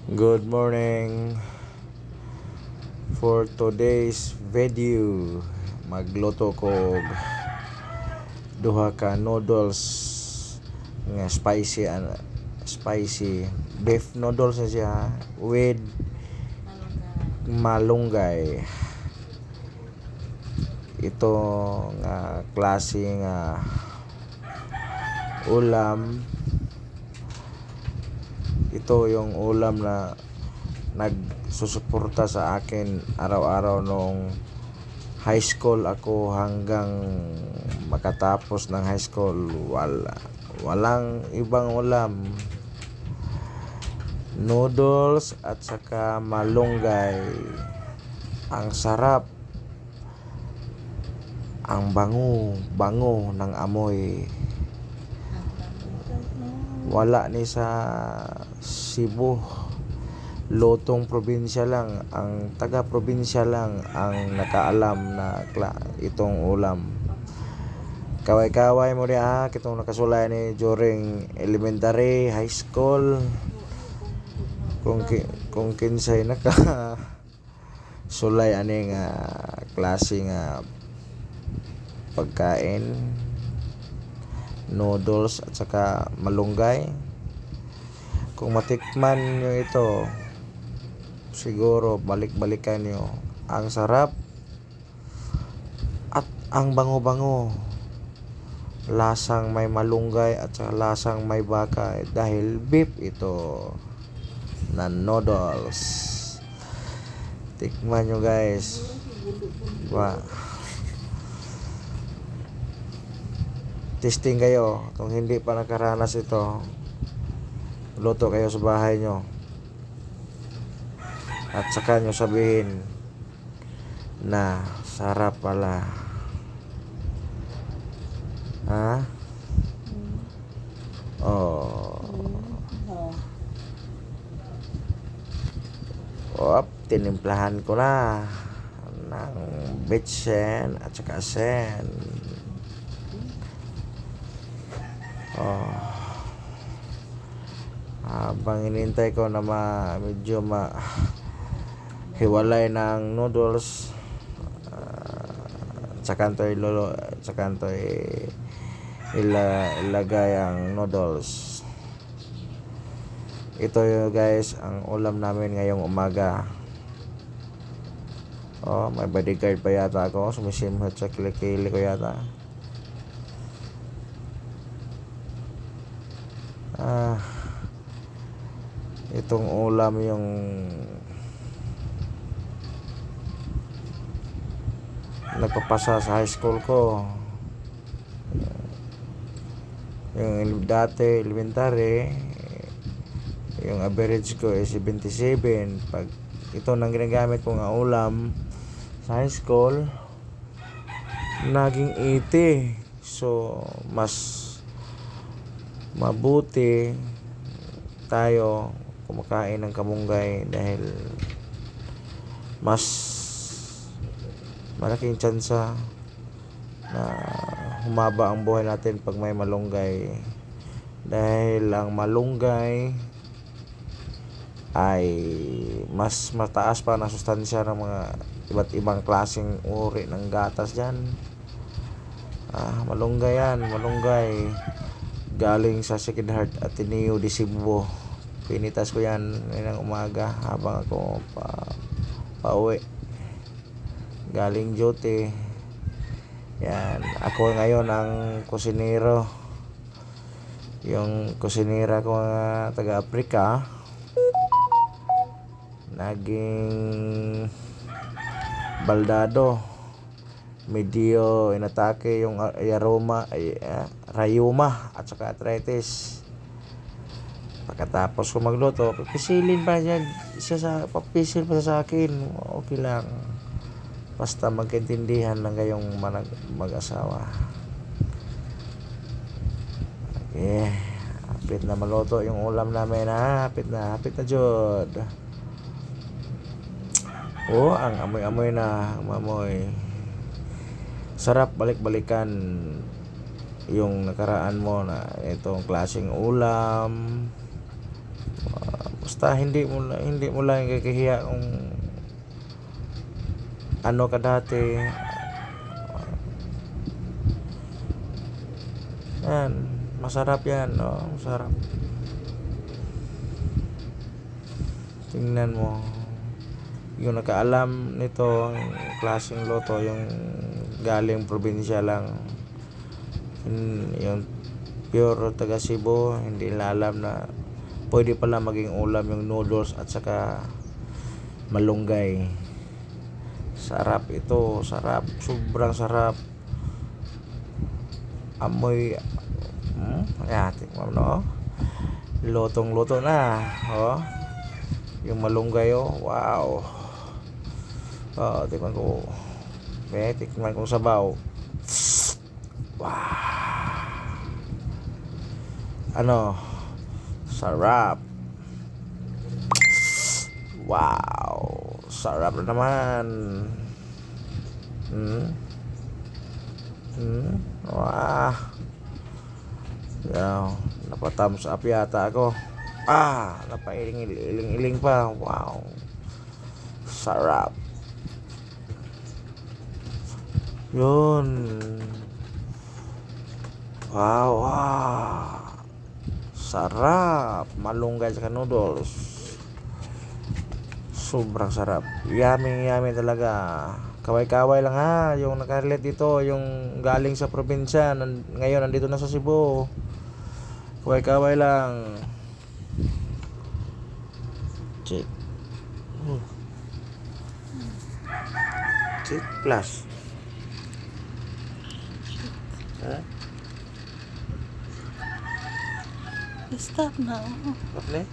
Good morning. For today's video, magluto ko duha ka noodles nga spicy beef noodles na siya with malunggay. Ito nga klase nga ulam. Ito yung ulam na nagsusuporta sa akin araw-araw nung high school ako hanggang makatapos ng high school. Walang ibang ulam. Noodles at saka malunggay. Ang sarap. Ang bango ng amoy. Wala ni sa Cebu. Lotong probinsya lang, ang taga-probinsya lang ang nakaalam na itong ulam. Kaway-kaway mo diha kitong nakasulay ni during elementary, high school. Kung kinsay naka sulay ani nga klase nga pagkain, noodles at saka malunggay. Kung matikman nyo ito, siguro balik-balikan nyo. Ang sarap at ang bango-bango. Lasang may malunggay at saka lasang may baka dahil beef ito na noodles. Tikman nyo guys. Diba? Testing kayo. Kung hindi pa nakaranas ito, luto kayo sa bahay nyo at saka nyo sabihin na sarap pala. Ha? Tinimplahan ko na ng bitsen at saka sen. Habang inintay ko na medyo hiwalay ng noodles, tsakantoy ilagay ang noodles. Ito yung guys ang ulam namin ngayong umaga. May bodyguard pa yata ako, sumisimhot sa kilikili ko yata. Itong ulam yung nagpapasa sa high school ko. Yung dati elementary, yung average ko is 77. Pag ito nang ginagamit ko nga ulam sa high school, naging 80. So mas mabuti tayo kumakain ng kamunggay dahil mas malaking tsansa na humaba ang buhay natin pag may malunggay, dahil ang malunggay ay mas mataas pa na sustansya ng mga iba't ibang klaseng uri ng gatas dyan. Malunggay galing sa Sacred Heart Ateneo de Cebu. Pinitas ko yan ngayong umaga habang ako pauwi galing duty. Yan, ako ngayon ang kusinero. Yung kusinera ko nga taga-Africa, naging baldado. Medyo inatake yung rayuma at saka arthritis. Pagkatapos ko magluto, papisilin pa papisil pa sa akin. Okay lang. Basta magkaintindihan lang kayong mag-asawa. Okay. Hapit na maluto yung ulam namin. Hapit na jud. Ang amoy-amoy na. Sarap balik-balikan yung nakaraan mo na itong klaseng ulam. Basta hindi mo lang ikahiya kung ano ka dati. Yan, masarap yan, no? Masarap. Tingnan mo. Yung nakaalam nito, ang klaseng luto, yung galing probinsya lang. Yung pure taga Cebu, hindi nila alam na pwede pala maging ulam yung noodles at saka malunggay. Sarap ito, sarap, sobrang sarap. Amoy, ayan, tingnan mo, no? Lutong luto na, oh. Yung malunggay, oh, wow. Oh, tingnan ko. Tikman ko sabaw. Wow. Ano? Sarap. Wow. Sarap na naman. Wah. Yan. Napatams up yata ako. Napailing-iling pa. Wow. Sarap. Yun. Wow. Sarap. Malunggay sa noodles. Sobrang sarap. Yummy talaga. Kaway-kaway lang ha. Yung nakarelate dito, yung galing sa probinsya, ngayon nandito na sa Cebu. Kaway-kaway lang. Check. Check plus. Stop now. Apa nih?